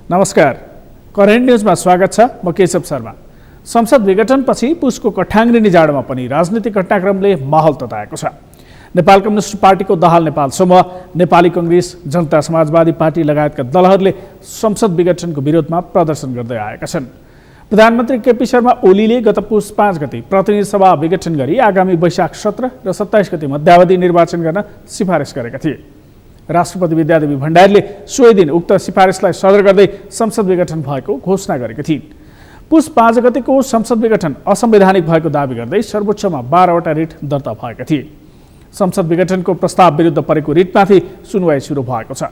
नमस्कार, करेन्ट न्यूजमा स्वागत छ। म केशव शर्मा। संसद विघटनपछि पुसको कठाङ्ग्रिनी जाडोमा पनि राजनीतिक घटनाक्रमले माहौल तताएको छ। नेपाल कम्युनिस्ट पार्टीको दाहाल नेपाल समूह, नेपाली कांग्रेस, जनता समाजवादी पार्टी लगायतका दलहरूले संसद विघटनको विरोधमा प्रदर्शन गर्दै आएका छन्। प्रधानमन्त्री केपी शर्मा ओलीले गत पुस 5 गते प्रतिनिधि सभा विघटन गरी आगामी वैशाख 17 र 27 गते मध्यावधि निर्वाचन गर्न सिफारिस गरेका थिए। राष्ट्रपति विद्यादेवी भण्डारीले सोही दिन उक्त सिफारिसलाई सदर गर्दै संसद विघटन भएको घोषणा गरेकी थिइन्। पुस 5 गतेको संसद विघटन असंवैधानिक भएको दावी गर्दै सर्वोच्चमा 12 वटा रिट दर्ता भएका थिए। संसद विघटनको प्रस्ताव विरुद्ध परेको रिटमाथि सुनवाई सुरु भएको छ।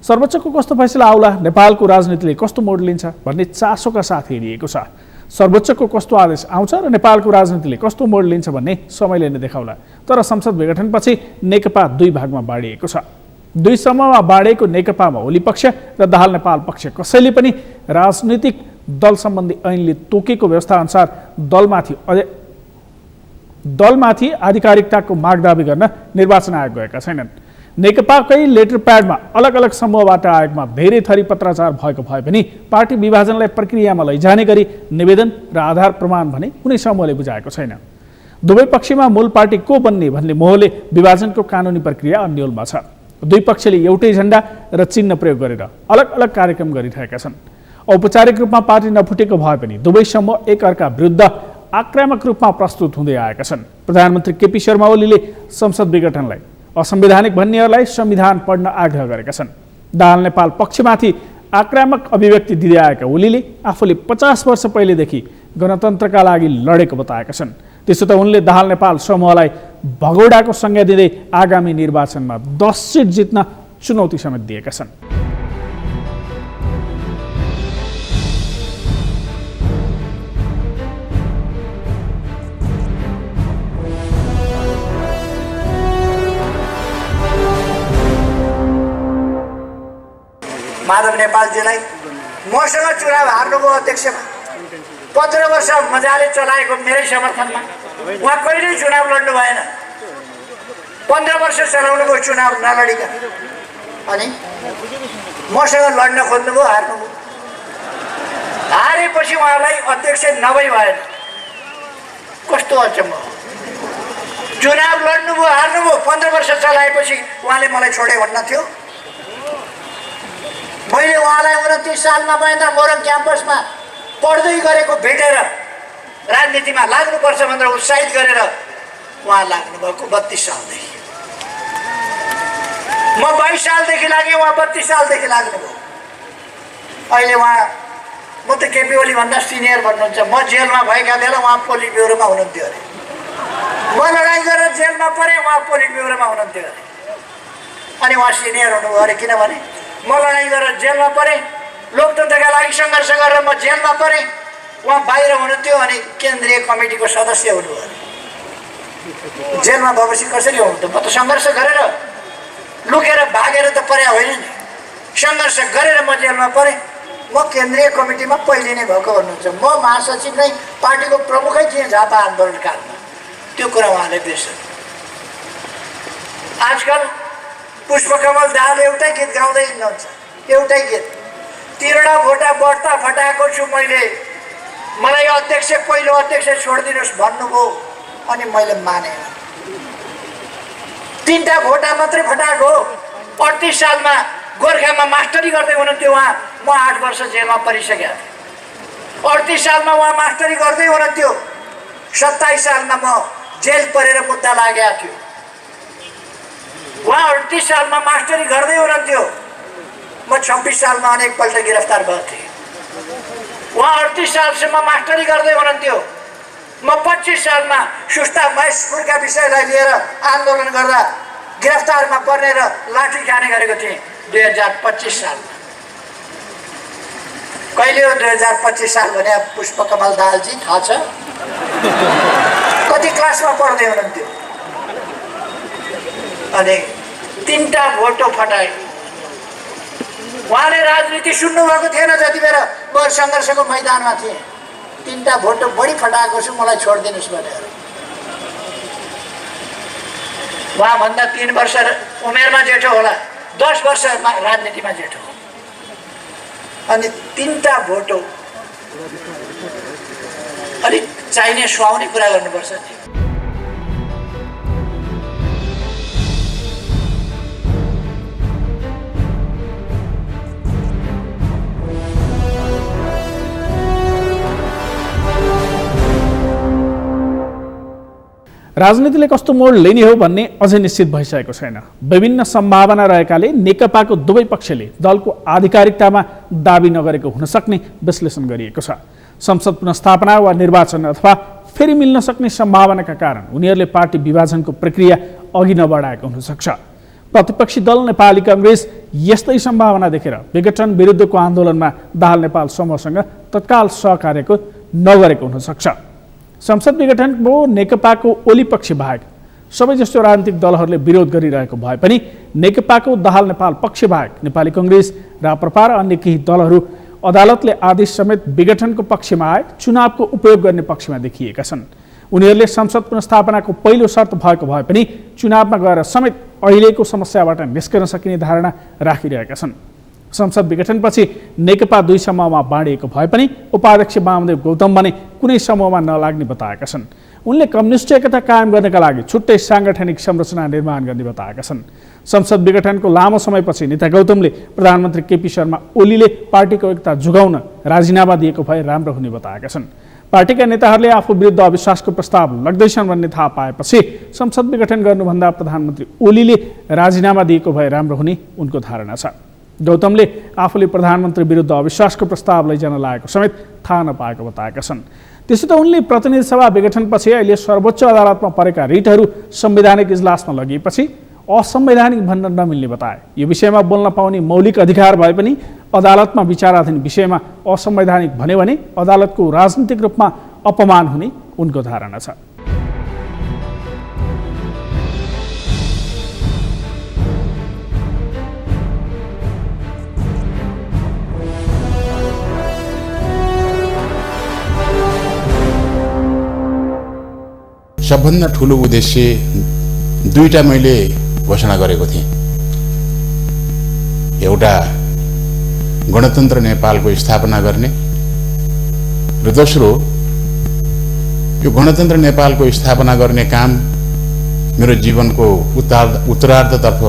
सर्वोच्चको कस्तो फैसला आउला, नेपालको राजनीतिले कस्तो मोड लिन्छ भन्ने चासोका साथ हेरिएको छ। सर्वोच्चको कस्तो आदेश आउँछ र नेपालको राजनीतिले कस्तो मोड लिन्छ भन्ने समयले नै देखाउला। तर संसद विघटनपछि नेकपा दुई भागमा बाँडिएको छ। दुई समूहमा बाँडेको नेकपामा ओली पक्ष र दाहाल नेपाल पक्ष कसैले पनि राजनीतिक दल सम्बन्धी ऐनले तोकेको व्यवस्था अनुसार दलमाथि आधिकारिकताको माग दावी गर्न निर्वाचन आयोग गएका छैनन्। नेकपाकै लेटर प्याडमा अलग अलग समूहबाट आयोगमा धेरै थरी पत्राचार भएको भए पनि पार्टी विभाजनलाई प्रक्रियामा लैजाने गरी निवेदन र आधार प्रमाण भने कुनै समूहले बुझाएको छैन। दुवै पक्षमा मूल पार्टी को बन्ने भन्ने मोहले विभाजनको कानुनी प्रक्रिया अन्यलमा छ। दुई पक्षले एउटै झण्डा र चिन्ह प्रयोग गरेर अलग अलग कार्यक्रम गरिरहेका छन्। औपचारिक रूपमा पार्टी नफुटेको भए पनि दुवै समूह एकअर्का विरुद्ध आक्रामक रूपमा प्रस्तुत हुँदै आएका छन्। प्रधानमन्त्री केपी शर्मा ओलीले संसद विघटनलाई असंवैधानिक भन्नेहरूलाई संविधान पढ्न आग्रह गरेका छन्। दाहाल नेपाल पक्षमाथि आक्रामक अभिव्यक्ति दिँदै आएका ओलीले आफूले 50 वर्ष पहिलेदेखि गणतन्त्रका लागि लडेको बताएका छन्। त्यसो त उनले दाहाल नेपाल समूहलाई भगौडाको संज्ञा दिँदै आगामी निर्वाचनमा 10 सिट जित्न चुनौती समेत दिएका छन्। माधव नेपालजीलाई मसँग चुनाव हार्नुभयो अध्यक्षमा 15 वर्ष मजाले चलाएको मेरै समर्थनमा। उहाँ कहिल्यै चुनाव लड्नु भएन। 15 वर्ष चलाउनु भयो चुनाव नलडिकन, अनि मसँग लड्न खोज्नुभयो, हार्नुभयो। हारेपछि उहाँलाई अध्यक्ष नभई भएन। कस्तो अचम्म! चुनाव लड्नुभयो, हार्नुभयो, 15 वर्ष चलाएपछि उहाँले मलाई छोडे भन्न थियो। मैले उहाँलाई 29 सालमा महेन्द्र मोरङ क्याम्पसमा पढ्दै गरेको भेटेर राजनीतिमा लाग्नुपर्छ भनेर उत्साहित गरेर उहाँ लाग्नुभएको 32 सालदेखि। म 22 सालदेखि लागेँ, उहाँ 32 सालदेखि लाग्नुभयो। अहिले उहाँ म त केपी ओली भन्दा सिनियर भन्नुहुन्छ। म जेलमा भएका बेला उहाँ पोलिट ब्युरोमा हुनुहुन्थ्यो अरे। म लडाइँ गरेर जेलमा परेँ, उहाँ पोलिट ब्युरोमा हुनुहुन्थ्यो अरे। अनि उहाँ सिनियर हुनुभयो अरे, किनभने म लडाइँ गरेर जेलमा परेँ, लोकतन्त्रका लागि सङ्घर्ष गरेर म जेलमा परेँ, उहाँ बाहिर हुनुहुन्थ्यो अनि केन्द्रीय कमिटीको सदस्य हुनुभयो। जेलमा भएपछि कसरी हुनुहुन्थ्यो? म त सङ्घर्ष गरेर लुकेर भागेर त परे होइन नि, सङ्घर्ष गरेर म जेलमा परेँ। म केन्द्रीय कमिटीमा पहिले नै भएको भन्नुहुन्छ। म महासचिव नै पार्टीको प्रमुखै थिएँ झापा आन्दोलनकालमा। त्यो कुरा उहाँले बिर्सनु। आजकल पुष्पकमल दाहाल एउटै गीत गाउँदै हिँड्नुहुन्छ, एउटै गीत, तिरवटा भोटा बढ्ता फटाएको छु मैले, मलाई अध्यक्ष पहिलो अध्यक्ष छोडिदिनुहोस् भन्नुभयो अनि मैले माने। 3टा भोटा मात्रै फटाएको हो। 38 सालमा गोर्खामा मास्टरी गर्दै हुनुहुन्थ्यो उहाँ। म 8 वर्ष जेलमा परिसकेको थिएँ। 38 सालमा उहाँ मास्टरी गर्दै हुनुहुन्थ्यो। 27 सालमा म जेल परेर मुद्दा लागेको थियो। उहाँ 38 सालमा मास्टरी गर्दै हुनुहुन्थ्यो। म 26 सालमा अनेकपल्ट गिरफ्तार भएको थिएँ। उहाँ 38 सालसम्म मास्टरी गर्दै हुनुहुन्थ्यो। म 25 सालमा सुस्ता महेशपुरका विषयलाई लिएर आन्दोलन गर्दा गिरफ्तारमा पर्ने र लाठी खाने गरेको थिएँ 2025 सालमा। कहिले हो 2025 साल भने पुष्पकमल दाहालजी थाहा छ? कति क्लासमा पढ्दै हुनुहुन्थ्यो? अनि 3टा भोटो फटाए। उहाँले राजनीति सुन्नुभएको थिएन जति बेला म सङ्घर्षको मैदानमा थिएँ। 3टा भोटो बढी फटाएको छु, मलाई छोडिदिनुहोस् भनेर। उहाँभन्दा 3 वर्ष उमेरमा जेठो होला, 10 वर्ष राजनीतिमा जेठो। अनि 3टा भोटो अलिक चाहिने सुहाउने कुरा गर्नुपर्छ नि। राजनीतिले कस्तो मोड लिने हो भन्ने अझै निश्चित भइसकेको छैन। विभिन्न सम्भावना रहेकाले नेकपाको दुवै पक्षले दलको आधिकारिकतामा दाबी नगरेको हुन सक्ने विश्लेषण गरिएको छ। संसद पुनर्स्थापना वा निर्वाचन अथवा फेरि मिल्न सक्ने सम्भावनाका कारण उनीहरूले पार्टी विभाजनको प्रक्रिया अघि नबढाएको हुन सक्छ। प्रतिपक्षी दल नेपाली कांग्रेस यस्तै सम्भावना देखेर विघटन विरुद्धको आन्दोलनमा दाहाल नेपाल समूहसँग तत्काल सहकार्यको नगरेको हुन सक्छ। संसद विघटनको नेकपाको ओली पक्ष बाहेक सबै जस्तो राजनीतिक दलहरूले विरोध गरिरहेको भए पनि नेकपाको दाहाल नेपाल पक्ष बाहेक नेपाली कांग्रेस, राप्रपा र अन्य केही दलहरू अदालतले आदेश समेत विघटनको पक्षमा आए चुनावको उपयोग गर्ने पक्षमा देखिएका छन्। उनीहरूले संसद पुनर्स्थापनाको पहिलो शर्त भएको भए पनि चुनावमा गएर समेत अहिलेको समस्याबाट निस्कन सकिने धारणा राखिरहेका छन्। संसद विघटनपछि नेकपा 2 समूहमा बाँडिएको भए पनि उपाध्यक्ष वामदेव गौतम भने कुनै समूहमा नलाग्ने बताएका छन्। उनले कम्युनिस्ट एकता कायम गर्नका लागि छुट्टै साङ्गठनिक संरचना निर्माण गर्ने बताएका छन्। संसद विघटनको लामो समयपछि नेता गौतमले प्रधानमन्त्री केपी शर्मा ओलीले पार्टीको एकता जोगाउन राजीनामा दिएको भए राम्रो हुने बताएका छन्। पार्टीका नेताहरूले आफू विरुद्ध अविश्वासको प्रस्ताव लग्दैछन् भन्ने थाहा पाएपछि संसद विघटन गर्नुभन्दा प्रधानमन्त्री ओलीले राजीनामा दिएको भए राम्रो हुने उनको धारणा छ। गौतमले आफूले प्रधानमन्त्री विरुद्ध अविश्वासको प्रस्ताव लैजान लागेको समेत थाहा नपाएको बताएका छन्। त्यसै त उनले प्रतिनिधि सभा विघटनपछि अहिले सर्वोच्च अदालतमा परेका रिटहरू संवैधानिक इजलासमा लगिएपछि असंवैधानिक भन्न नमिल्ने बताए। यो विषयमा बोल्न पाउने मौलिक अधिकार भए पनि अदालतमा विचाराधीन विषयमा असंवैधानिक भन्यो भने अदालतको राजनीतिक रूपमा अपमान हुने उनको धारणा छ। सबभन्दा ठुलो उद्देश्य 2टा मैले घोषणा गरेको थिएँ। एउटा गणतन्त्र नेपालको स्थापना गर्ने र दोस्रो यो गणतन्त्र नेपालको स्थापना गर्ने काम मेरो जीवनको उत्तरार्धतर्फ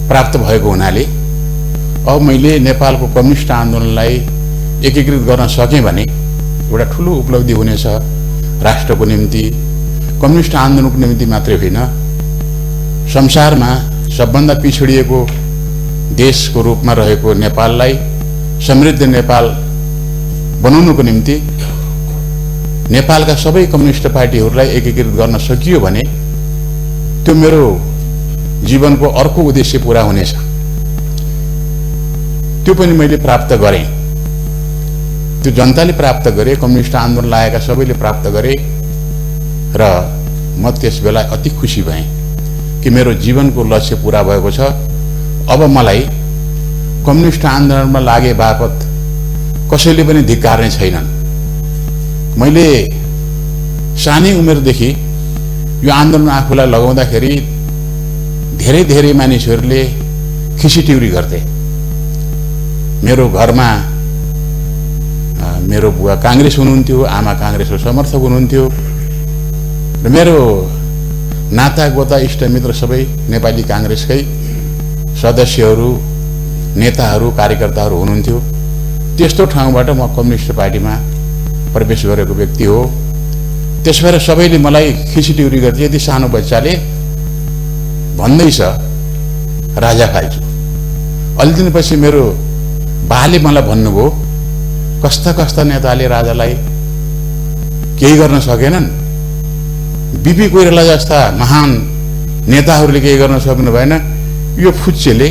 प्राप्त भएको हुनाले अब मैले नेपालको कम्युनिस्ट आन्दोलनलाई एकीकृत गर्न सकेँ भने एउटा ठुलो उपलब्धि हुनेछ। राष्ट्रको निम्ति, कम्युनिस्ट आन्दोलनको निम्ति मात्रै होइन, संसारमा सबभन्दा पिछडिएको देशको रूपमा रहेको नेपाललाई समृद्ध नेपाल बनाउनको निम्ति नेपालका सबै कम्युनिस्ट पार्टीहरूलाई एकीकृत गर्न सकियो भने त्यो मेरो जीवनको अर्को उद्देश्य पूरा हुनेछ। त्यो पनि मैले प्राप्त गरेँ। त्यो जनताले प्राप्त गरे, कम्युनिस्ट आन्दोलन लागेका सबैले प्राप्त गरे र म त्यस बेला अति खुसी भएँ कि मेरो जीवनको लक्ष्य पूरा भएको छ। अब मलाई कम्युनिस्ट आन्दोलनमा लागे बापत कसैले पनि धिक्कार्ने छैनन्। मैले सानै उमेरदेखि यो आन्दोलन आफूलाई लगाउँदाखेरि धेरै धेरै मानिसहरूले खिसीटिउरी गर्थे। मेरो घरमा मेरो बुवा कांग्रेस हुनुहुन्थ्यो, आमा कांग्रेसको समर्थक हुनुहुन्थ्यो र मेरो नाता गोता इष्टमित्र सबै नेपाली कांग्रेसकै सदस्यहरू, नेताहरू, कार्यकर्ताहरू हुनुहुन्थ्यो। त्यस्तो ठाउँबाट म कम्युनिस्ट पार्टीमा प्रवेश गरेको व्यक्ति हो। त्यसबाट सबैले मलाई खिसीटिउरी गर्थे। यति सानो बच्चाले भन्दैछ राजा फाल्छु। अलि दिनपछि मेरो बाले मलाई भन्नुभयो, कस्ता कस्ता नेताले राजालाई केही गर्न सकेनन्, बिपी कोइराला जस्ता महान नेताहरूले केही गर्न सक्नु भएन, यो फुच्चेले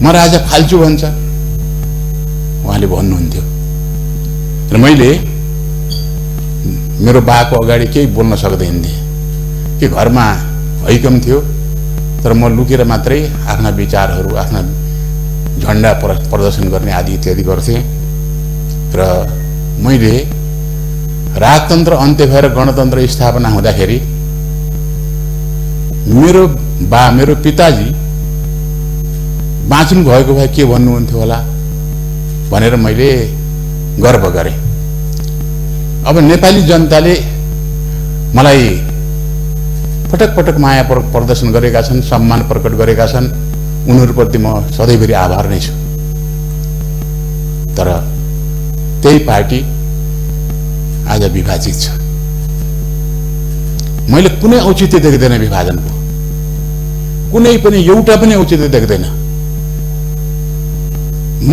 म राजा फाल्छु भन्छ, उहाँले भन्नुहुन्थ्यो। र मैले मेरो बाको अगाडि केही बोल्न सक्दैन थिएँ कि घरमा हैकम थियो, तर म लुकेर मात्रै आफ्ना विचारहरू, आफ्ना झन्डा प्रदर्शन गर्ने आदि इत्यादि गर्थेँ। र मैले राजतन्त्र अन्त्य भएर गणतन्त्र स्थापना हुँदाखेरि मेरो पिताजी बाँच्नु भएको भए के भन्नुहुन्थ्यो होला, भनेर मैले गर्व गरेँ। अब नेपाली जनताले मलाई पटक पटक माया प्रदर्शन गरेका छन्, सम्मान प्रकट गरेका छन्। उनीहरूप्रति म सधैँभरि आभार नै छु। तर त्यही पार्टी आज विभाजित छ। मैले कुनै औचित्य देख्दैन विभाजनको, कुनै पनि एउटा पनि औचित्य देख्दैन। म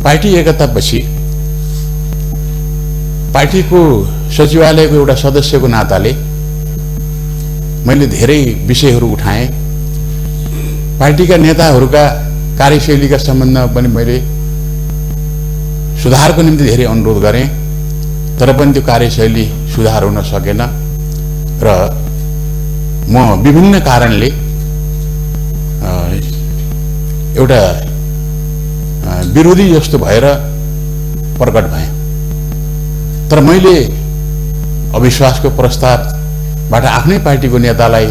पार्टी एकतापछि पार्टीको सचिवालयको एउटा सदस्यको नाताले मैले धेरै विषयहरू उठाएँ। पार्टीका नेताहरूका कार्यशैलीका सम्बन्धमा पनि मैले सुधारको निम्ति धेरै अनुरोध गरेँ, तर पनि त्यो कार्यशैली सुधार हुन सकेन र म विभिन्न कारणले एउटा विरोधी जस्तो भएर प्रकट भएँ। तर मैले अविश्वासको प्रस्तावबाट आफ्नै पार्टीको नेतालाई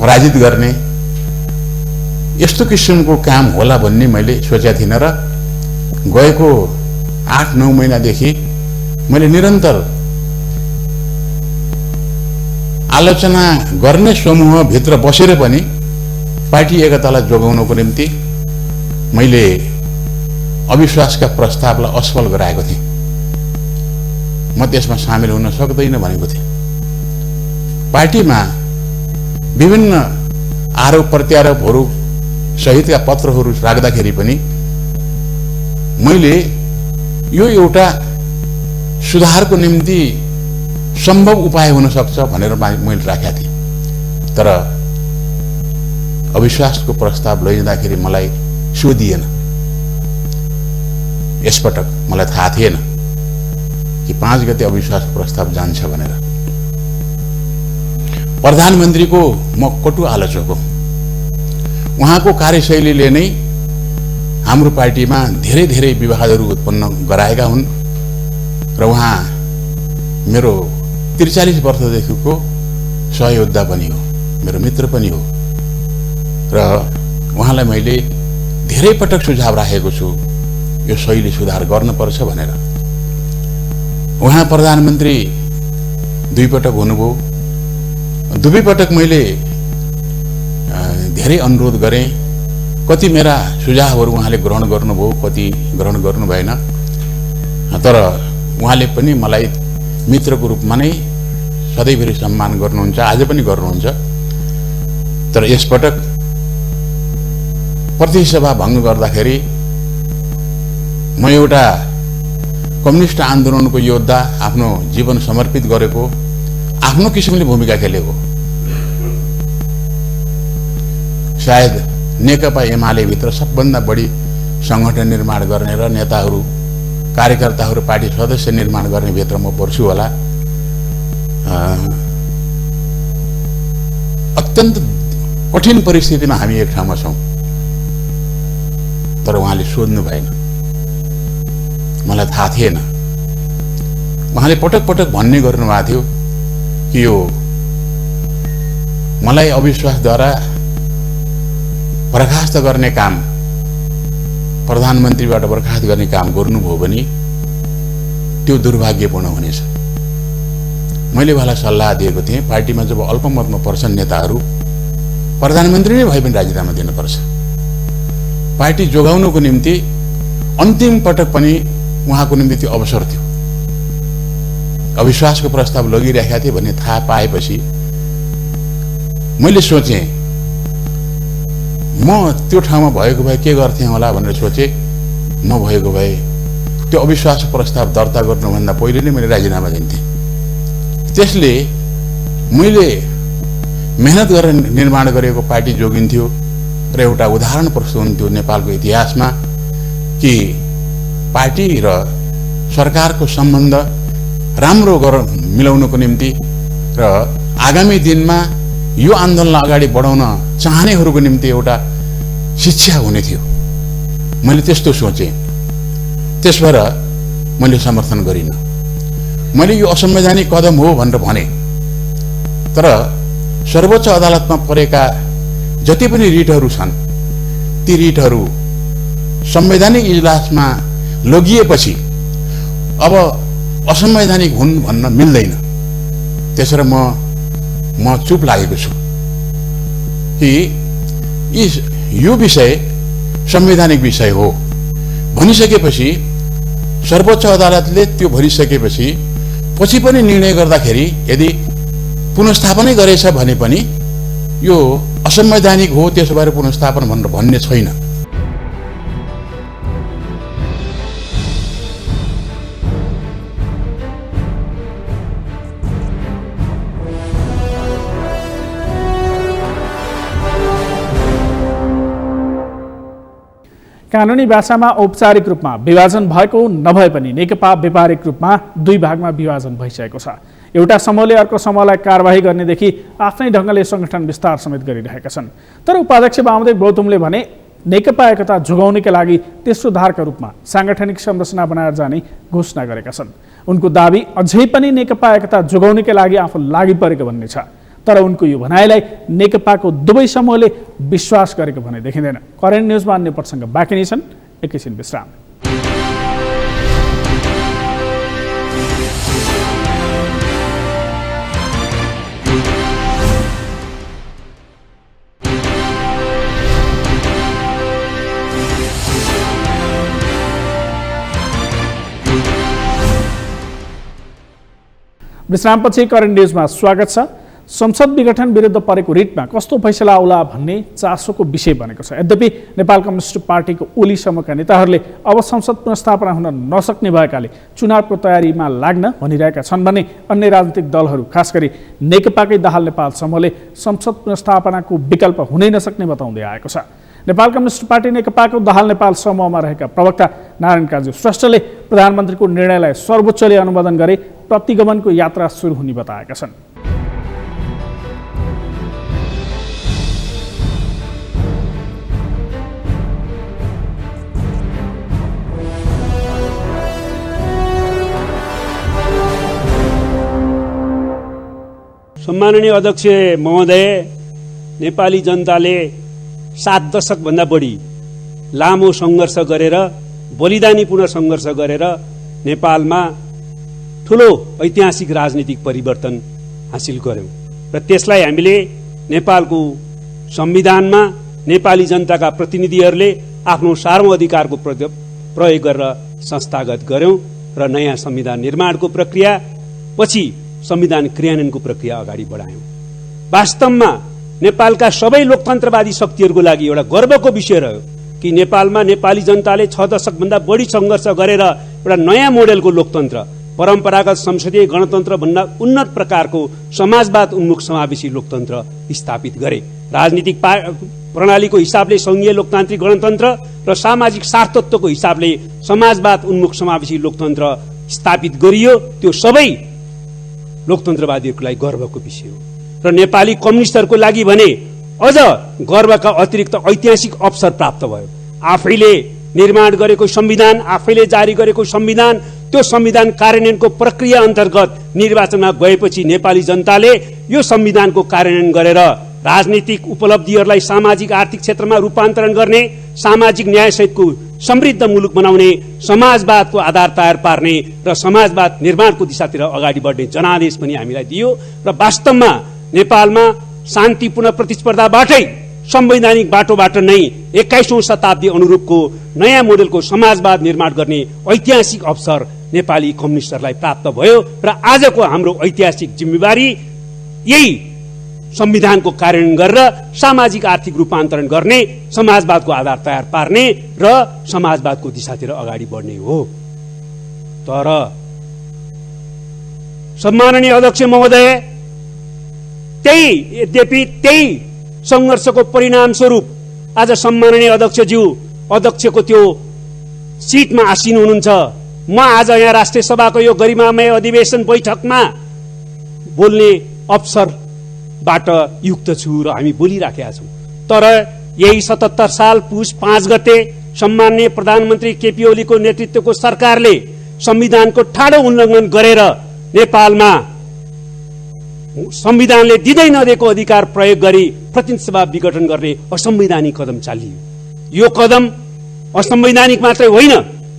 पराजित गर्ने यस्तो किसिमको काम होला भन्ने मैले सोचेको थिइनँ र गएको 8-9 महिनादेखि मैले निरन्तर आलोचना गर्ने समूहभित्र बसेर पनि पार्टी एकतालाई जोगाउनको निम्ति मैले अविश्वासका प्रस्तावलाई असफल गराएको थिएँ। म त्यसमा सामेल हुन सक्दैन भनेको थिएँ। पार्टीमा विभिन्न आरोप प्रत्यारोपहरू सहितका पत्रहरू राख्दाखेरि पनि मैले यो एउटा सुधारको निम्ति सम्भव उपाय हुन सक्छ भनेर मैले राखेका थिएँ। तर अविश्वासको प्रस्ताव लैजाँदाखेरि मलाई सोधिएन। यसपटक मलाई थाहा थिएन कि 5 गते अविश्वासको प्रस्ताव जान्छ भनेर। प्रधानमन्त्रीको म कटु आलोचक हो। उहाँको कार्यशैलीले नै हाम्रो पार्टीमा धेरै धेरै विवादहरू उत्पन्न गराएका हुन् र उहाँ मेरो 43 वर्षदेखिको सहयोद्धा पनि हो, मेरो मित्र पनि हो र उहाँलाई मैले धेरै पटक सुझाव राखेको छु यो शैली सुधार गर्नुपर्छ भनेर। उहाँ प्रधानमन्त्री 2 पटक हुनुभयो। 2 पटक मैले धेरै अनुरोध गरेँ। कति मेरा सुझावहरू उहाँले ग्रहण गर्नुभयो, कति ग्रहण गर्नु भएन। तर उहाँले पनि मलाई मित्रको रूपमा नै सधैँभरि सम्मान गर्नुहुन्छ, आज पनि गर्नुहुन्छ। तर यसपटक प्रतिसभा भङ्ग गर्दाखेरि म एउटा कम्युनिस्ट आन्दोलनको योद्धा, आफ्नो जीवन समर्पित गरेको, आफ्नो किसिमले भूमिका खेलेको, सायद नेकपा एमाले भित्र सबभन्दा बढी संगठन निर्माण गर्ने र नेताहरू, कार्यकर्ताहरू, पार्टी सदस्य निर्माण गर्ने भित्र म पर्छु होला। अत्यन्त कठिन परिस्थितिमा हामी एक ठाउँमा छौँ। तर उहाँले सोध्नु भएन, मलाई थाहा थिएन। उहाँले पटक पटक भन्ने गर्नुभएको थियो कि यो मलाई अविश्वासद्वारा बर्खास्त गर्ने काम, प्रधानमन्त्रीबाट बर्खास्त गर्ने काम गर्नुभयो भने त्यो दुर्भाग्यपूर्ण हुनेछ। मैले उहाँलाई सल्लाह दिएको थिएँ, पार्टीमा जब अल्पमतमा पर्छन् नेताहरू, प्रधानमन्त्री नै भए पनि राजीनामा दिनुपर्छ। पार्टी जोगाउनको निम्ति अन्तिम पटक पनि उहाँको निम्ति त्यो अवसर थियो। अविश्वासको प्रस्ताव लगिरहेका थिए भन्ने थाहा पाएपछि मैले सोचेँ म त्यो ठाउँमा भएको भए के गर्थेँ होला भनेर सोचेँ। नभएको भए त्यो अविश्वास प्रस्ताव दर्ता गर्नुभन्दा पहिले नै मैले राजीनामा दिन्थेँ। त्यसले मैले मेहनत गरेर निर्माण गरेको पार्टी जोगिन्थ्यो र एउटा उदाहरण प्रस्तुत हुन्थ्यो नेपालको इतिहासमा कि पार्टी र सरकारको सम्बन्ध राम्रो मिलाउनको निम्ति र आगामी दिनमा यो आन्दोलनलाई अगाडि बढाउन चाहनेहरूको निम्ति एउटा शिक्षा हुने थियो। मैले त्यस्तो सोचेँ। त्यस भएर मैले समर्थन गरिनँ। मैले यो असंवैधानिक कदम हो भनेर भने। तर सर्वोच्च अदालतमा परेका जति पनि रिटहरू छन् ती रिटहरू संवैधानिक इजलासमा लगिएपछि अब असंवैधानिक हुन् भन्न मिल्दैन। त्यसैले म चुप लागेको छु कि यो विषय संवैधानिक विषय हो भनिसकेपछि सर्वोच्च अदालतले त्यो भनिसकेपछि पछि पनि निर्णय गर्दाखेरि यदि पुनर्स्थापनै गरेछ भने पनि यो असंवैधानिक हो, त्यसो भएर पुनर्स्थापन भनेर भन्ने छैन। कानुनी भाषामा औपचारिक रूपमा विभाजन भएको नभए पनि नेकपा व्यापारिक रूपमा दुई भागमा विभाजन भइसकेको छ। एउटा समूहले अर्को समूहलाई कारबाही गर्नेदेखि आफ्नै ढङ्गले संगठन विस्तार समेत गरिरहेका छन्। तर उपाध्यक्ष वामदेव गौतमले भने नेकपा एकता जोगाउनका लागि तेस्रो धारका रूपमा सांगठनिक संरचना बनाएर जाने घोषणा गरेका छन्। उनको दाबी अझै पनि नेकपा एकता जोगाउनका लागि आफू लागि परेको भन्ने छ। तर उनको यो भनाइलाई नेकपाको दुवै समूहले विश्वास गरेको भने देखिँदैन। करेन्ट न्युजमा अन्य प्रसङ्ग बाँकी नै छन्, एकैछिन विश्राम। विश्रामपछि करेन्ट न्युजमा स्वागत छ। संसद विघटन विरुद्ध परेको रिटमा कस्तो फैसला आउला भन्ने चासोको विषय बनेको छ। यद्यपि नेपाल कम्युनिस्ट पार्टीको ओली समूहका नेताहरूले अब संसद पुनर्स्थापना हुन नसक्ने भएकाले चुनावको तयारीमा लाग्न भनिरहेका छन् भने अन्य राजनीतिक दलहरू खास गरी नेकपाकै दाहाल नेपाल समूहले संसद पुनर्स्थापनाको विकल्प हुनै नसक्ने बताउँदै आएको छ। नेपाल कम्युनिस्ट पार्टी नेकपाको दाहाल नेपाल समूहमा रहेका प्रवक्ता नारायण काजी श्रेष्ठले प्रधानमन्त्रीको निर्णयलाई सर्वोच्चले अनुमोदन गरे प्रतिगमनको यात्रा सुरु हुने बताएका छन्। सम्माननीय अध्यक्ष महोदय, नेपाली जनताले 7 दशकभन्दा बढी लामो सङ्घर्ष गरेर बलिदानीपूर्ण सङ्घर्ष गरेर नेपालमा ठुलो ऐतिहासिक राजनीतिक परिवर्तन हासिल गर्यौं र त्यसलाई हामीले नेपालको संविधानमा नेपाली जनताका प्रतिनिधिहरूले आफ्नो सार्वभौम अधिकारको प्रयोग गरेर संस्थागत गर्यौं र नयाँ संविधान निर्माणको प्रक्रिया पछि संविधान क्रियान्वयनको प्रक्रिया अगाडि बढायौं। वास्तवमा नेपालका सबै लोकतन्त्रवादी शक्तिहरूको लागि एउटा गर्वको विषय रह्यो कि नेपालमा नेपाली जनताले 6 दशकभन्दा बढी सङ्घर्ष गरेर एउटा नयाँ मोडेलको लोकतन्त्र, परम्परागत संसदीय गणतन्त्र भन्दा उन्नत प्रकारको समाजवाद उन्मुख समावेशी लोकतन्त्र स्थापित गरे। राजनीतिक प्रणालीको हिसाबले संघीय लोकतान्त्रिक गणतन्त्र र सामाजिक सार्थत्वको हिसाबले समाजवाद उन्मुख समावेशी लोकतन्त्र स्थापित गरियो। त्यो सबै लोकतन्त्रवादीहरूको लागि गर्वको विषय हो र नेपाली कम्युनिस्टहरूको लागि भने अझ गर्वका अतिरिक्त ऐतिहासिक अवसर प्राप्त भयो। आफैले निर्माण गरेको संविधान, आफैले जारी गरेको संविधान, त्यो संविधान कार्यान्वयनको प्रक्रिया अन्तर्गत निर्वाचनमा गएपछि नेपाली जनताले यो संविधानको कार्यान्वयन गरेर राजनीतिक उपलब्धिहरूलाई सामाजिक आर्थिक क्षेत्रमा रूपान्तरण गर्ने, सामाजिक न्यायसहितको समृद्ध मुलुक बनाउने, समाजवादको आधार तयार पार्ने र समाजवाद निर्माणको दिशातिर अगाडि बढ्ने जनादेश पनि हामीलाई दियो र वास्तवमा नेपालमा शान्तिपूर्ण प्रतिस्पर्धाबाटै संवैधानिक बाटोबाट नै 21औं शताब्दी अनुरूपको नयाँ मोडेलको समाजवाद निर्माण गर्ने ऐतिहासिक अवसर नेपाली कम्युनिस्टहरूलाई प्राप्त भयो र आजको हाम्रो ऐतिहासिक जिम्मेवारी यही संविधानको कार्यान्वयन गरेर सामाजिक आर्थिक रूपान्तरण गर्ने, समाजवादको आधार तयार पार्ने र समाजवादको दिशातिर अगाडि बढ्ने हो। तर सम्माननीय अध्यक्ष महोदय, यद्यपि त्यही संघर्षको परिणाम स्वरूप आज सम्माननीय अध्यक्षज्यू अध्यक्षको त्यो सिटमा आसीन हुनुहुन्छ। म आज यहाँ राष्ट्रिय सभाको यो गरिमामय अधिवेशन बैठकमा बोल्ने अवसरबाट युक्त छु र हामी बोलिराखेका छौं। तर यही 77 साल पुस 5 गते सम्माननीय प्रधानमन्त्री केपी ओलीको नेतृत्वको सरकारले संविधानको ठाडो उल्लङ्घन गरेर नेपालमा संविधानले दिँदै नदिएको अधिकार प्रयोग गरी प्रतिनिधि सभा विघटन गर्ने असंवैधानिक कदम चालियो। यो कदम असंवैधानिक मात्रै होइन,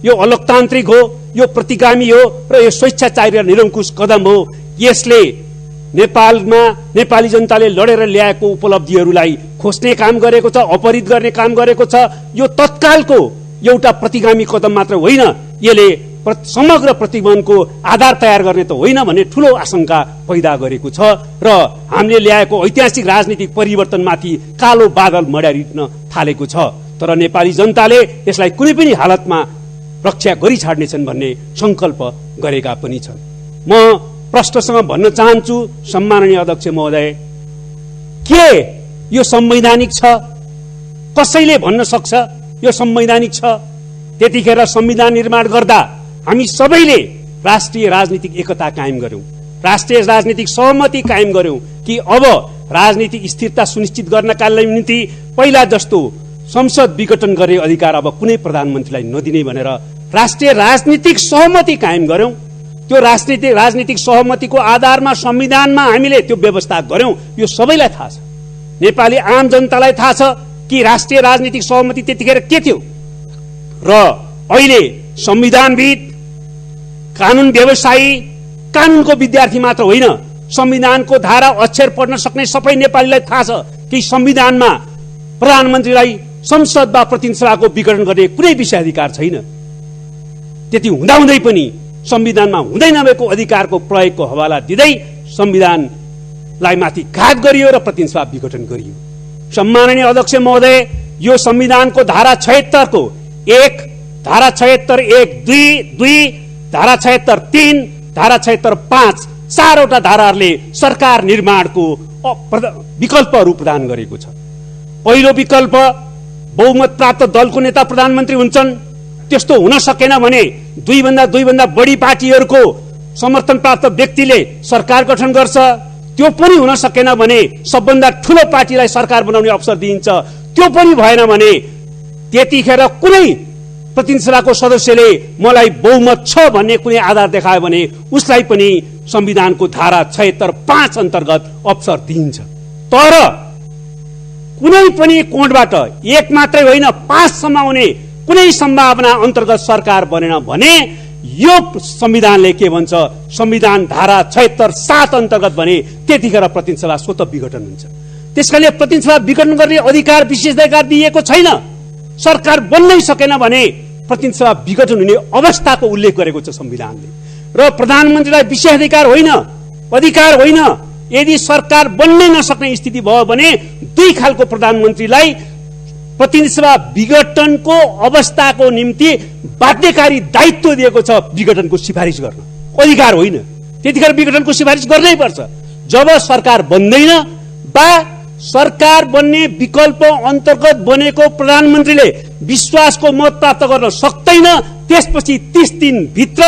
यो अलोकतान्त्रिक हो, यो प्रतिगामी हो र यो स्वेच्छाचारी र निरङ्कुश कदम हो। यसले नेपालमा नेपाली जनताले लडेर ल्याएको उपलब्धिहरूलाई खोज्ने काम गरेको छ, अपहरित गर्ने काम गरेको छ। यो तत्कालको एउटा प्रतिगामी कदम मात्र होइन, यसले समग्र प्रतिबन्धको आधार तयार गर्ने त होइन भन्ने ठूलो आशंका पैदा गरेको छ र हामीले ल्याएको ऐतिहासिक राजनीतिक परिवर्तनमाथि कालो बादल मड्यारिन थालेको छ। तर नेपाली जनताले यसलाई कुनै पनि हालतमा रक्षा गरी छाड्नेछन् भन्ने संकल्प गरेका पनि छन्। म प्रश्नसँग भन्न चाहन्छु, सम्माननीय अध्यक्ष महोदय, के यो संवैधानिक छ? कसैले भन्न सक्छ यो संवैधानिक छ? त्यतिखेर संविधान निर्माण गर्दा हामी सबैले राष्ट्रिय राजनीतिक एकता कायम गर्यौं, राष्ट्रिय राजनीतिक सहमति कायम गर्यौं कि अब राजनीतिक स्थिरता सुनिश्चित गर्नका निम्ति पहिला जस्तो संसद विघटन गर्ने अधिकार अब कुनै प्रधानमन्त्रीलाई नदिने भनेर राष्ट्रिय राजनीतिक सहमति कायम गर्यौं। त्यो राजनीतिक सहमतिको आधारमा संविधानमा हामीले त्यो व्यवस्था गर्यौं। यो सबैलाई थाहा छ, नेपाली आम जनतालाई थाहा छ कि राष्ट्रिय राजनीतिक सहमति त्यतिखेर के थियो। र अहिले संविधानविद, कानून व्यवसायी, कानूनको विद्यार्थी मात्र होइन, संविधानको धारा अक्षर पढ्न सक्ने सबै नेपालीलाई थाहा छ कि संविधानमा प्रधानमन्त्रीलाई संसद वा प्रतिनिधि सभाको विघटन गर्ने कुनै विशेषाधिकार छैन। त्यति हुँदाहुँदै पनि संविधानमा हुँदै नभएको अधिकारको प्रयोगको हवाला दिँदै संविधानलाई माथि घात गरियो र प्रतिनिधि सभा विघटन गरियो। सम्माननीय अध्यक्ष महोदय, यो संविधानको धारा 76 को 1, धारा 76 1, 2, धारा 76 3, धारा 76 5, चारवटा धाराहरूले सरकार निर्माणको विकल्पहरू प्रदान गरेको छ। पहिलो विकल्प, बहुमत प्राप्त दलको नेता प्रधानमन्त्री हुन्छन्। त्यस्तो हुन सकेन भने दुई भन्दा बढी पार्टीहरूको समर्थन प्राप्त व्यक्तिले सरकार गठन गर्छ। त्यो पनि हुन सकेन भने सबभन्दा ठूलो पार्टीलाई सरकार बनाउने अवसर दिइन्छ। त्यो पनि भएन भने त्यतिखेर कुनै प्रतिनिधि सभाको सदस्यले मलाई बहुमत छ भन्ने कुनै आधार देखायो भने उसलाई पनि संविधानको धारा 76 5 अन्तर्गत अवसर दिइन्छ। तर कुनै पनि कोणबाट 1 मात्रै होइन 5 सम्म आउने कुनै सम्भावना अन्तर्गत सरकार बनेन भने यो संविधानले के भन्छ, संविधान धारा 76 7 अन्तर्गत भने त्यतिखेर प्रतिनिधि सभा स्वतः विघटन हुन्छ। त्यसकारणले प्रतिनिधि सभा विघटन गर्ने अधिकार विशेषाधिकार दिएको छैन। सरकार बन्नै सकेन भने प्रतिनिधि सभा विघटन हुने अवस्थाको उल्लेख गरेको छ संविधानले। र प्रधानमन्त्रीलाई विशेषाधिकार होइन, अधिकार होइन। यदि सरकार बन्नै नसक्ने स्थिति भयो भने दुई खालको प्रधानमन्त्रीलाई प्रतिनिधि सभा विघटनको अवस्थाको निम्ति बाध्यकारी दायित्व दिएको छ विघटनको सिफारिस गर्न, अधिकार होइन। त्यतिखेर विघटनको सिफारिस गर्नै पर्छ। जब सरकार बन्दैन वा सरकार बन्ने विकल्प अन्तर्गत बनेको प्रधानमन्त्रीले विश्वासको मत प्राप्त गर्न सक्दैन, त्यसपछि 30 दिनभित्र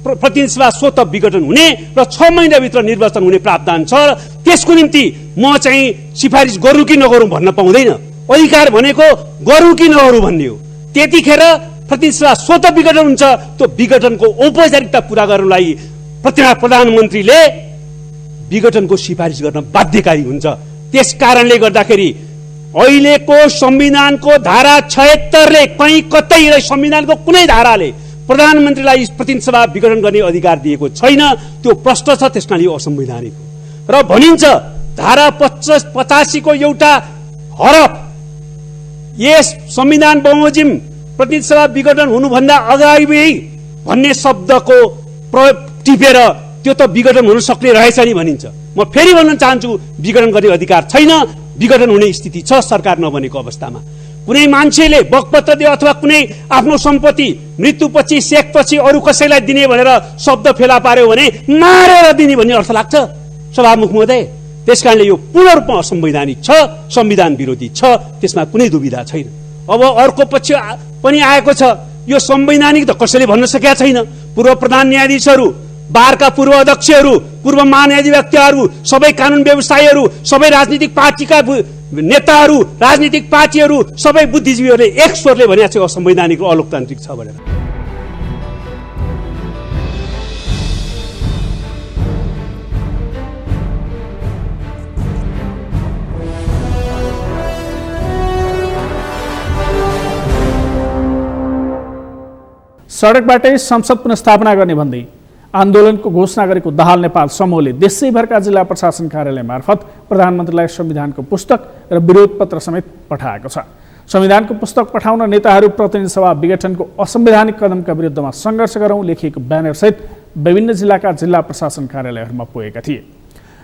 प्रतिनिधि सभा स्वतः विघटन हुने र 6 महिनाभित्र निर्वाचन हुने प्रावधान छ। त्यसको निम्ति म चाहिँ सिफारिस गरौँ कि नगरौँ भन्न पाउँदैन। अधिकार भनेको गरौँ कि नगरौँ भन्ने हो। त्यतिखेर प्रतिनिधि सभा स्वतः विघटन हुन्छ। त्यो विघटनको औपचारिकता पूरा गर्नलाई प्रधानमन्त्रीले विघटनको सिफारिस गर्न बाध्यकारी हुन्छ। त्यस कारणले गर्दाखेरि अहिलेको संविधानको धारा 76 ले कहीँ कतै संविधानको कुनै धाराले प्रधानमन्त्रीलाई प्रतिनिधि सभा विघटन गर्ने अधिकार दिएको छैन। त्यो प्रश्न छ, त्यसकारण यो असंवैधानिक हो। र भनिन्छ धारा 85 को एउटा हरफ यस संविधान बमोजिम प्रतिनिधि सभा विघटन हुनुभन्दा अगाडि भन्ने शब्दको प्रयोग टिपेर त्यो त विघटन हुन सक्ने रहेछ नि भनिन्छ। म फेरि भन्न चाहन्छु, विघटन गर्ने अधिकार छैन। विघटन हुने स्थिति छ सरकार नबनेको अवस्थामा। कुनै मान्छेले बकपत्र दियो अथवा कुनै आफ्नो सम्पत्ति मृत्युपछि सेकपछि अरू कसैलाई दिने भनेर शब्द फेला पार्यो भने मारेर दिने भन्ने अर्थ लाग्छ सभामुख महोदय। त्यसकारणले यो पूर्ण रूपमा असंवैधानिक छ, संविधान विरोधी छ, त्यसमा कुनै दुविधा छैन। अब अर्को पक्ष पनि आएको छ, यो संवैधानिक त कसैले भन्न सकेका छैन। पूर्व प्रधान न्यायाधीशहरू, बारका पूर्व अध्यक्षहरू, पूर्व महान्यायाधिवक्ताहरू, सबै कानून व्यवसायीहरू, सबै राजनीतिक पार्टीका नेताहरू, राजनीतिक पार्टीहरू, सबै बुद्धिजीवीहरूले एक स्वरले भनेको छ असंवैधानिक र अलोकतान्त्रिक छ भनेर। सडकबाटै संसद पुनर्स्थापना गर्ने भन्दै आन्दोलनको घोषणा गरेको दाहाल नेपाल समूहले देशैभरका जिल्ला प्रशासन कार्यालय मार्फत प्रधानमन्त्रीलाई संविधानको पुस्तक र विरोध पत्र समेत पठाएको छ। संविधानको पुस्तक पठाउन नेताहरू प्रतिनिधि सभा विघटनको असंवैधानिक कदमका विरुद्धमा सङ्घर्ष गरौँ लेखिएको ब्यानरसहित विभिन्न जिल्लाका जिल्ला प्रशासन कार्यालयहरूमा पुगेका थिए।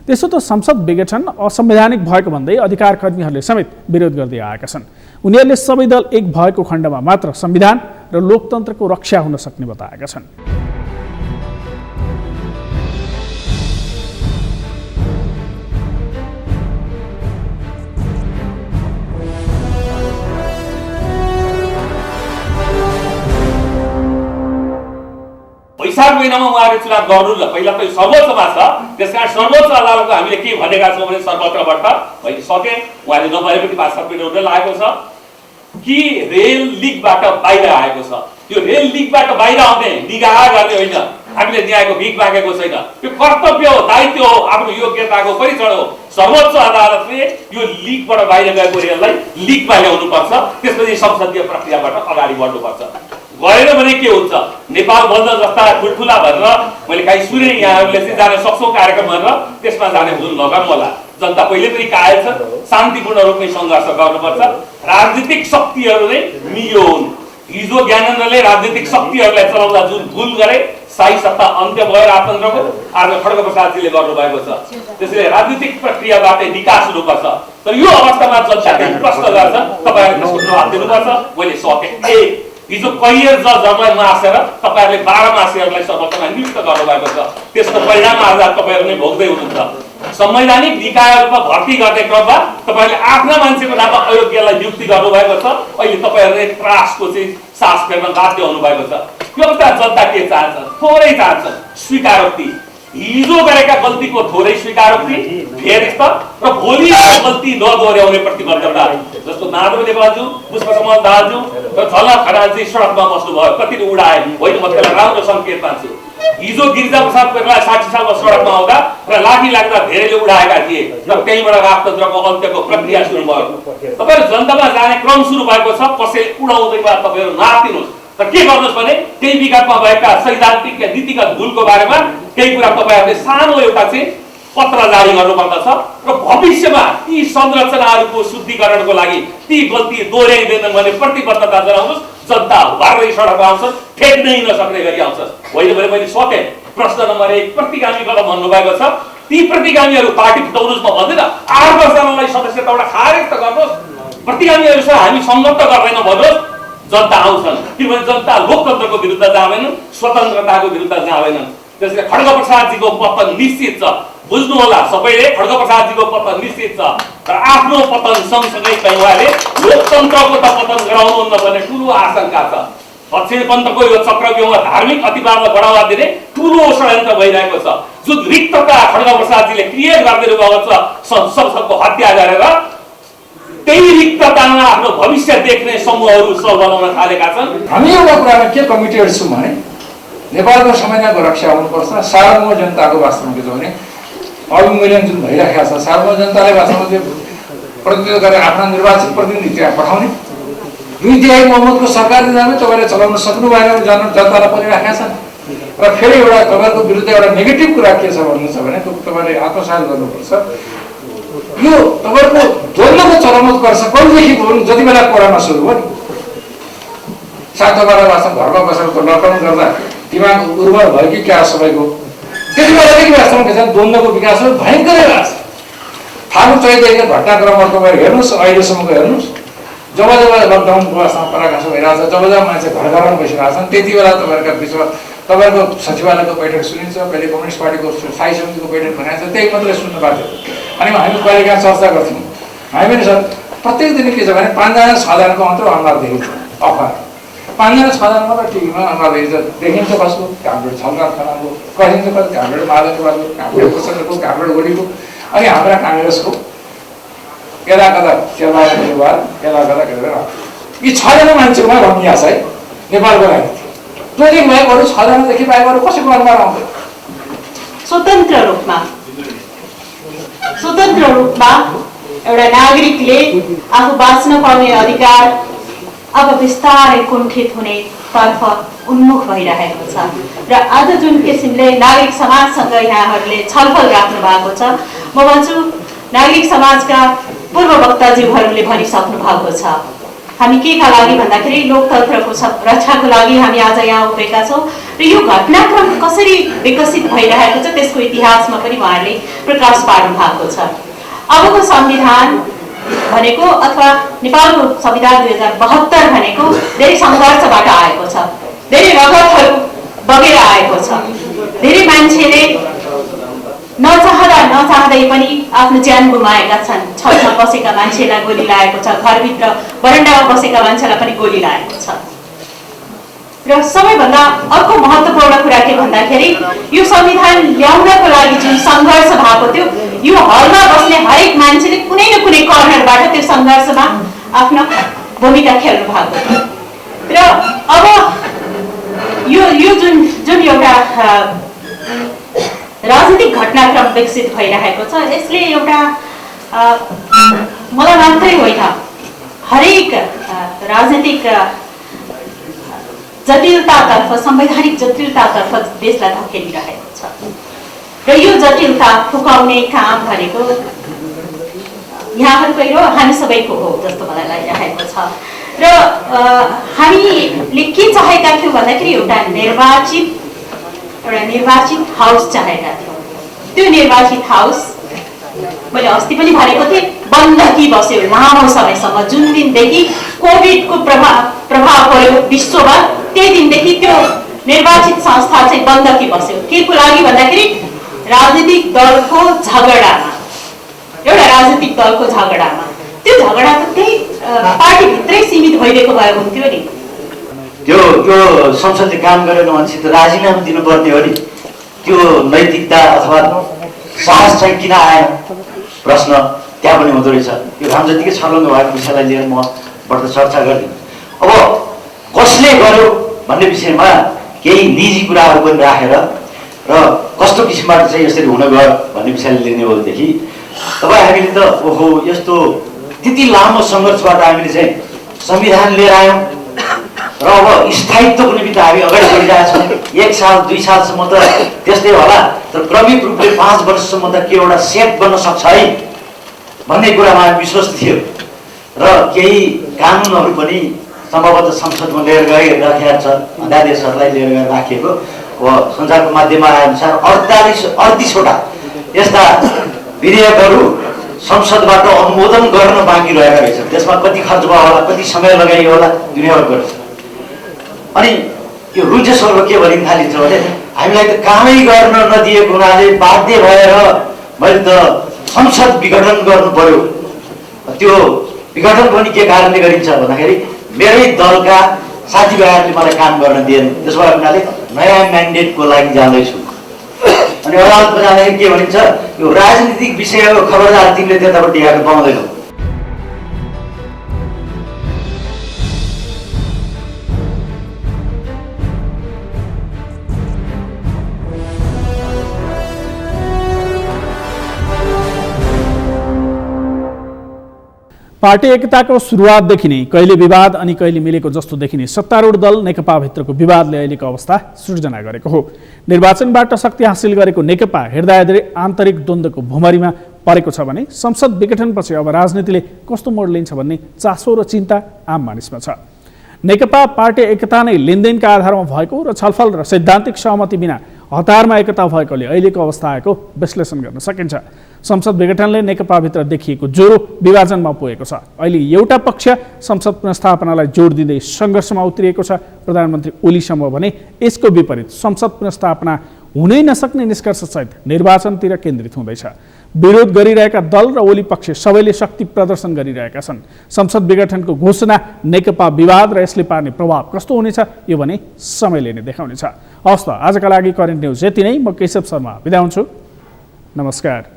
त्यसो त संसद विघटन असंवैधानिक भएको भन्दै अधिकार कर्मीहरूले समेत विरोध गर्दै आएका छन्। उनीहरूले सबै दल एक भएको खण्डमा मात्र संविधान र लोकतन्त्रको रक्षा हुन सक्ने बताएका छन्। वैशाख महिनामा उहाँले चुनाव गर्नु ल पहिला त सर्वोच्चमा छ, त्यसकारण सर्वोच्च अदालतको हामीले के भनेका छौँ भने सर्वत्रबाट भइसके उहाँले नभएपछि भाषा पिटाउन लागेको छ कि रेल लिकबाट बाहिर आएको छ। त्यो रेल लिकबाट बाहिर आउने निगाह गर्ने होइन, हामीले न्यायको भिख मागेको छैन। यो कर्तव्य हो, दायित्व हो, आफ्नो योग्यताको परीक्षण हो। सर्वोच्च अदालतले यो लिकबाट बाहिर गएको रेललाई लिकमा ल्याउनुपर्छ, त्यसपछि संसदीय प्रक्रियाबाट अगाडि बढ्नुपर्छ। गएन भने के हुन्छ? नेपाल बन्द जस्ता ठुल्ठुला भनेर मैले काहीँ सुने यहाँहरूले चाहिँ जान सक्छौँ कार्यक्रम भनेर त्यसमा जाने हुन नगर्नु होला। जनता पहिले पनि कायल छ, शान्तिपूर्ण रूपमै सङ्घर्ष गर्नुपर्छ। राजनीतिक शक्तिहरू नै मियो हुन्। हिजो ज्ञानेन्द्रले राजनीतिक शक्तिहरूलाई चलाउँदा जुन भुल गरे शाही सत्ता अन्त्य भयो राजतन्त्रको, आज खड्गप्रसादजीले गर्नुभएको छ। त्यसैले राजनीतिक प्रक्रियाबाटै निकास हुनुपर्छ। तर यो अवस्थामा जनताले प्रश्न गर्छ, तपाईँहरूले त्यसको जवाब दिनुपर्छ। मैले सकेँ हिजो करियर जजहरूलाई मासेर तपाईँहरूले 12 मासेहरूलाई सर्वोच्चमा नियुक्त गर्नुभएको छ। त्यसको परिणाम आज तपाईँहरू नै भोग्दै हुनुहुन्छ। संवैधानिक निकायहरूमा भर्ती गर्ने क्रममा तपाईँहरूले आफ्ना मान्छेको नाममा अयोग्यलाई नियुक्ति गर्नुभएको छ। अहिले तपाईँहरूले त्रासको चाहिँ सास फेर्न बाध्य हुनुभएको छ। यो अवस्था जनता के चाहन्छ? थोरै चाहन्छ स्वीकारोक्ति। हिजो गरेका गल्तीको थोरै स्वीकारोक्ति फेरि र भोलि गल्ती नदोहोर्याउने प्रतिबद्धता। जस्तो माधव नेपालज्यू, पुष्पकमल दाहालज्यू र झलनाथ खनालजी सडकमा बस्नुभयो, कतिले उडाए होइन। म त्यसलाई राम्रो सङ्केत मान्छु। हिजो गिरिजाप्रसाद कोइराला 60 सालमा सडकमा आउँदा र लाठी लाग्दा धेरैले उडाएका थिए र त्यहीँबाट राजतन्त्रको अन्त्यको प्रक्रिया सुरु भयो। तपाईँहरू जनतामा जाने क्रम सुरु भएको छ। कसैले उडाउँदैमा तपाईँहरू नातिनुहोस्। र के गर्नुहोस् भने त्यही विगतमा भएका सैद्धान्तिक या नीतिगत भुलको बारेमा केही कुरा तपाईँहरूले सानो एउटा चाहिँ पत्र जारी गर्नुपर्दछ र भविष्यमा ती संरचनाहरूको शुद्धिकरणको लागि ती गल्ती दोहोऱ्याइँदैनन् भने प्रतिबद्धता जनाउनुहोस्। जनता भर्रै सडकमा आउँछन्, फेक्नै नसक्ने गरी आउँछन्। होइन भने मैले सकेँ। प्रश्न नम्बर 1 प्रतिगामी कदम भन्नुभएको छ। ती प्रतिगामीहरू पार्टी फुटाउनुहोस् म भन्दैन, 8 वर्षलाई सदस्यताबाट खारेज त गर्नुहोस्। प्रतिगामीहरूसँग हामी सङ्गत त गर्दैन भन्नुहोस्। जनता आउँछन्, किनभने जनता लोकतन्त्रको विरुद्ध जाँदैनन्, स्वतन्त्रताको विरुद्ध जाँदैनन्। त्यसैले खड्गप्रसादजीको पतन निश्चित छ। बुझ्नु होला सबैले, खड्गप्रसादजीको पतन निश्चित छ। तर आफ्नो पतन सँगसँगै चाहिँ उहाँले लोकतन्त्रको त पतन गराउनुहुन्न भन्ने ठुलो आशंका छ। दक्षिणपन्थको यो चक्रव्यूहमा धार्मिक अतिवादलाई बढावा दिने ठुलो षड्यन्त्र भइरहेको छ। जुन रिक्तता खड्गप्रसादजीले क्रिएट गरिदिनु भएको छ संसदको हत्या गरेर, त्यही रिक्ततामा आफ्नो भविष्य देख्ने समूहहरू सब बनाउन थालेका छन्। हामी एउटा कुरामा के कमिटेड छौँ भने नेपालको संविधानको रक्षा हुनुपर्छ। सार्वभौम जनताको वास्तवमा के छ भने अवमूल्यन जुन भइरहेको छ, सार्वभौम जनताले वास्तवमा त्यो प्रतिनिधित्व गरेर आफ्ना निर्वाचित प्रतिनिधि त्यहाँ पठाउने 2/3 बहुमतको सरकार निजामले तपाईँले चलाउन सक्नु भएन भने जनतालाई परिराखेका छन्। र फेरि एउटा तपाईँको विरुद्ध एउटा नेगेटिभ कुरा के छ भन्नु छ भने तपाईँले आत्मसात गर्नुपर्छ। यो तपाईँको द्वन्द्वको चरमोत्कर्ष कहिलेदेखि भयो? जति बेला कोरोना सुरु भयो नि, सायद तपाईँलाई वास्तव घरमा बसेर लकडाउन गर्दा दिमाग उर्वर भयो कि क्या सबैको, त्यति बेलादेखि वास्तवमा के छ द्वन्द्वको विकास भयङ्करै भएको छ। फागुन चैतदेखि घटनाक्रमहरू तपाईँ हेर्नुहोस्, अहिलेसम्मको हेर्नुहोस्। जब जब लकडाउनको अवस्थामा पराकाष्ठ भइरहेको छ, जब जब मान्छे घर घरमा बसिरहेको छन्, त्यति बेला तपाईँहरूका बिचमा तपाईँको सचिवालयको बैठक सुनिन्छ, कहिले कम्युनिस्ट पार्टीको स्थायी समितिको बैठक भनिन्छ, त्यही मात्रै सुन्नु पाएको थियो। अनि हामी कहिले कहाँ चर्चा गर्थ्यौँ। हामी पनि सर प्रत्येक दिन के छ भने 5 जना 6 जनाको मात्र अनुहार देखिन्छ अफर। 5 जना 6 जना मात्र टिभीमा अनुहार देखिन्छ कसको, कामरेड छलराज खनालको, कहिन्छ कति कामरेड माधव नेपालको, कामरेड प्रचण्डको, कामरेड ओलीको, अनि हाम्रा काङ्ग्रेसको यता कता शेरबहादुर नेवार, यता कता के अरे यी 6 जना मान्छेमा भनिया छ है नेपालको लागि। ट्रेनिङ भएकोहरू 6 जनादेखि बाहेकहरू कसैको अनुहार आउँदैन। स्वतन्त्र रूपमा एउटा नागरिकले आफू बाँच्न पर्ने अधिकार अब बिस्तारै कुण्ठित हुने तर्फ उन्मुख भइरहेको छ र आज जुन किसिमले नागरिक समाजसँग यहाँहरूले छलफल राख्नु भएको छ म भन्छु नागरिक समाजका पूर्व वक्ताज्यूहरूले भनिसक्नु भएको छ हामी केका लागि भन्दाखेरि लोकतन्त्रको रक्षाको लागि हामी आज यहाँ उभिएका छौँ र यो घटनाक्रम कसरी विकसित भइरहेको छ त्यसको इतिहासमा पनि उहाँहरूले प्रकाश पार्नु भएको छ। अबको संविधान भनेको अथवा नेपालको संविधान 2072 भनेको धेरै सङ्घर्षबाट आएको छ, धेरै रगतहरू बगेर आएको छ, धेरै मान्छेले नचाहँदै पनि आफ्नो ज्यान गुमाएका छन्। छतमा बसेका मान्छेलाई गोली लागेको छ, घरभित्र बरन्डामा बसेका मान्छेलाई पनि गोली लागेको छ। र सबैभन्दा अर्को महत्त्वपूर्ण कुरा के भन्दाखेरि यो संविधान ल्याउनको लागि जुन सङ्घर्ष भएको थियो यो हलमा बस्ने हरेक मान्छेले कुनै न कुनै कर्नरबाट त्यो सङ्घर्षमा आफ्नो भूमिका खेल्नु भएको थियो। र अब यो जुन एउटा राजनीतिक घटनाक्रम विकसित भइरहेको छ यसले एउटा मलाई मात्रै होइन हरेक राजनीतिक जटिलतातर्फ संवैधानिक जटिलतातर्फ देशलाई धकेलिरहेको छ र यो जटिलता फुकाउने काम भनेको यहाँहरूकै हो हामी सबैको हो जस्तो मलाई लागिरहेको छ। र हामीले के चाहेका थियौँ भन्दाखेरि एउटा निर्वाचित हाउस चाहेका थियौँ। त्यो निर्वाचित हाउस मैले अस्ति पनि भनेको थिएँ बन्द बस्यो लामो समयसम्म। जुन दिनदेखि कोभिडको प्रभाव पर्यो विश्वमा त्यही दिनदेखि त्यो निर्वाचित संस्था चाहिँ बन्द बस्यो। के को लागि भन्दाखेरि राजनीतिक दलको झगडामा, एउटा राजनीतिक दलको झगडामा। त्यो झगडा त त्यही पार्टीभित्रै सीमित भइदिएको भए हुन्थ्यो नि। त्यो संसदले काम गरेन भनेपछि त राजीनामा दिनुपर्ने हो नि। त्यो नैतिकता अथवा साहस चाहिँ किन आएन प्रश्न त्यहाँ पनि हुँदो रहेछ। यो घाम जतिकै छलङ्ग भएको विषयलाई लिएर म बढ्दो चर्चा गर्दिनँ। अब कसले गर्यो भन्ने विषयमा केही निजी कुराहरू पनि राखेर र कस्तो किसिमबाट चाहिँ यसरी हुन गयो भन्ने विषयले लिने हो भनेदेखि तपाईँ हामीले त ओहो यस्तो त्यति लामो सङ्घर्षबाट हामीले चाहिँ संविधान लिएर आयौँ र अब स्थायित्वको निमित्त हामी अगाडि बढिरहेका छौँ। 1 साल 2 सालसम्म त त्यस्तै होला, तर क्रमिक रूपले 5 वर्षसम्म त के एउटा सेट बन्न सक्छ है भन्ने कुरामा हामी विश्वास थियो। र केही कानुनहरू पनि सम्भवतः संसदमा लिएर गइराखेका छ, अध्यादेशहरूलाई लिएर गएर राखिएको। अब सञ्चारको माध्यममा आएअनुसार 38वटा यस्ता विधेयकहरू संसदबाट अनुमोदन गर्न बाँकी रहेका रहेछन्। त्यसमा कति खर्च भयो होला, कति समय लगाइयो होला, दुनियाँको कुरा छ। अनि यो रुचेश्वरमा के भनिन थालिन्छ भने हामीलाई त कामै गर्न नदिएको हुनाले बाध्य भएर मैले त संसद विघटन गर्नु पर्यो। त्यो विघटन पनि के कारणले गरिन्छ भन्दाखेरि मेरै दलका साथीभाइहरूले मलाई काम गर्न दिएन। त्यसो भए हुनाले नयाँ म्यान्डेटको लागि जाँदैछु। अनि अदालतमा जाँदाखेरि के भनिन्छ यो राजनीतिक विषयको खबरदार तिमीले त्यतापट्टि हेर्न पाउँदैनौ। पार्टी एकताको सुरुवातदेखि नै कहिले विवाद अनि कहिले मिलेको जस्तो देखिने सत्तारूढ दल नेकपाभित्रको विवादले अहिलेको अवस्था सृजना गरेको हो। निर्वाचनबाट शक्ति हासिल गरेको नेकपा हृदयादरी आन्तरिक द्वन्द्वको भुमरीमा परेको छ भने संसद विघटनपछि अब राजनीतिले कस्तो मोड लिन्छ भन्ने चासो र चिन्ता आम मानिसमा छ। नेकपा पार्टी एकता नै लेनदेनका आधारमा भएको र छलफल र सैद्धान्तिक सहमति बिना हतारमा एकता भएकोले अहिलेको अवस्था आएको विश्लेषण गर्न सकिन्छ। संसद विघटनले नेकपाभित्र देखिएको ज्वरो विभाजनमा पुगेको छ। अहिले एउटा पक्ष संसद पुनर्स्थापनालाई जोड दिँदै सङ्घर्षमा उत्रिएको छ। प्रधानमन्त्री ओलीसम्म भने यसको विपरीत संसद पुनर्स्थापना हुनै नसक्ने निष्कर्षसहित निर्वाचनतिर केन्द्रित हुँदैछ। विरोध गरिरहेका दल र ओली पक्ष सबैले शक्ति प्रदर्शन गरिरहेका छन्। संसद विघटनको घोषणा, नेकपा विवाद र यसले पार्ने प्रभाव कस्तो हुनेछ यो भने समयले नै देखाउनेछ। हवस् त आजका लागि करेन्ट न्युज यति नै। म केशव शर्मा बिदा हुन्छु। नमस्कार।